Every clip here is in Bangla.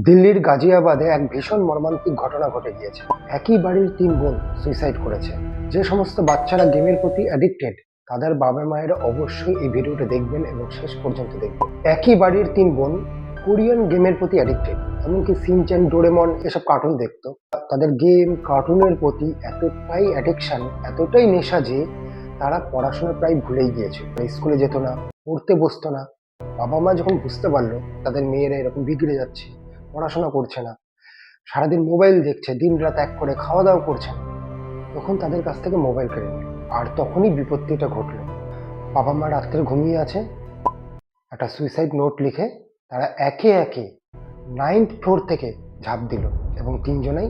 দিল্লির গাজিয়াবাদে এক ভীষণ মর্মান্তিক ঘটনা ঘটে গিয়েছে। একই বাড়ির 3 বোন সুইসাইড করেছে। যে সমস্ত বাচ্চারা গেমের প্রতি অ্যাডিক্টেড তাদের বাবা মায়েরা অবশ্যই এই ভিডিওটা দেখবেন এবং শেষ পর্যন্ত দেখবেন। একই বাড়ির 3 বোন কোরিয়ান গেমের প্রতি অ্যাডিক্টেড, এমনকি সিনচ্যান, ডোরেমন এসব কার্টুন দেখতো। তাদের গেম কার্টুনের প্রতি এতটাই অ্যাডিকশন, এতটাই নেশা যে তারা পড়াশোনা প্রায় ভুলেই গিয়েছিল। স্কুলে যেত না, পড়তে বসতো না। বাবা মা যখন বুঝতে পারলো তাদের মেয়েরা এরকম বিগড়ে যাচ্ছে, পড়াশোনা করছে না, সারাদিন মোবাইল দেখছে, দিন রাত এক করে খাওয়া দাওয়া করছে না, তখন তাদের কাছ থেকে মোবাইল কেড়ে নিল। আর তখনই বিপত্তিটা ঘটলো। বাবা মা রাত্রে ঘুমিয়ে আছে, একটা সুইসাইড নোট লিখে তারা একে একে 9th ফ্লোর থেকে ঝাঁপ দিল এবং 3জনাই।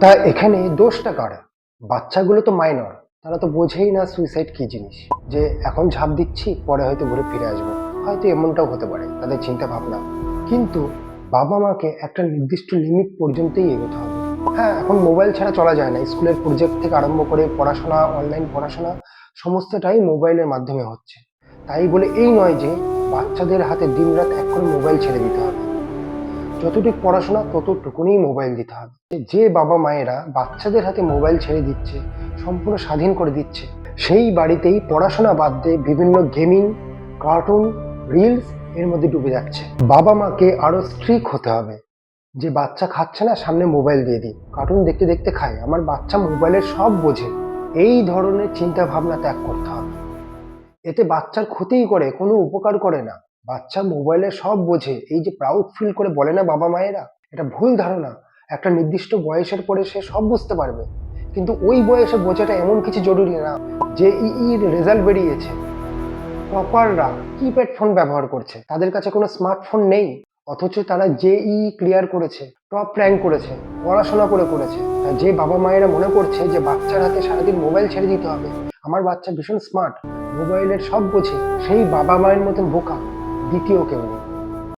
তা এখানে দোষটা কার? বাচ্চাগুলো তো মাইনর, তারা তো বোঝেই না সুইসাইড কি জিনিস, যে এখন ঝাঁপ দিচ্ছি পরে হয়তো ঘুরে ফিরে আসবো, হয়তো এমনটাও হতে পারে তাদের চিন্তা ভাবনা। কিন্তু বাবা মাকে একটা নির্দিষ্ট লিমিট পর্যন্তই এগোতে হবে। হ্যাঁ, এখন মোবাইল ছাড়া চলা যায় না। স্কুলের প্রজেক্ট থেকে আরম্ভ করে পড়াশোনা, অনলাইন পড়াশোনা সমস্তটাই মোবাইলের মাধ্যমে হচ্ছে। তাই বলে এই নয় যে বাচ্চাদের হাতে দিনরাত এক করে মোবাইল ছেড়ে দিতে হবে। যতটুকু পড়াশোনা ততটুকুনি মোবাইল দিতে হবে। যে বাবা মায়েরা বাচ্চাদের হাতে মোবাইল ছেড়ে দিচ্ছে, সম্পূর্ণ স্বাধীন করে দিচ্ছে, সেই বাড়িতেই পড়াশোনা বাদ দিয়ে বিভিন্ন গেমিং, কার্টুন, রিলস এর মধ্যে ডুবে যাচ্ছে। বাবা মাকে আরো স্ট্রিক্ট হতে হবে, যে বাচ্চা খাচ্ছে না সামনে মোবাইল দিয়ে দিই, কার্টুন দেখতে দেখতে খায়, আমার বাচ্চা মোবাইলের সব বোঝে, এই ধরনের চিন্তা ভাবনা ত্যাগ করতে হবে। এতে বাচ্চার ক্ষতিই করে, কোনো উপকার করে না। বাচ্চা মোবাইলে সব বোঝে, এই যে প্রাউড ফিল করে বলে না বাবা মায়েরা, এটা ভুল ধারণা। একটা নির্দিষ্ট বয়সের পরে সে সব বুঝতে পারবে, কিন্তু ওই বয়সে বোঝাটা এমন কিছু জরুরি না। যে ইর রেজাল্ট বেরিয়েছে, টপাররা কিপ্যাড ফোন ব্যবহার করছে, তাদের কাছে কোনো স্মার্টফোন নেই, অথচ তারা জেই ক্লিয়ার করেছে, টপ র্যাঙ্ক করেছে, পড়াশোনা করেছে। তাই যে বাবা মায়েরা মনে করছে যে বাচ্চার হাতে সারাদিন মোবাইল ছেড়ে দিতে হবে, আমার বাচ্চা ভীষণ স্মার্ট, মোবাইলের সব বোঝে, সেই বাবা মায়ের মতন বোকা দ্বিতীয় কেউ নেই।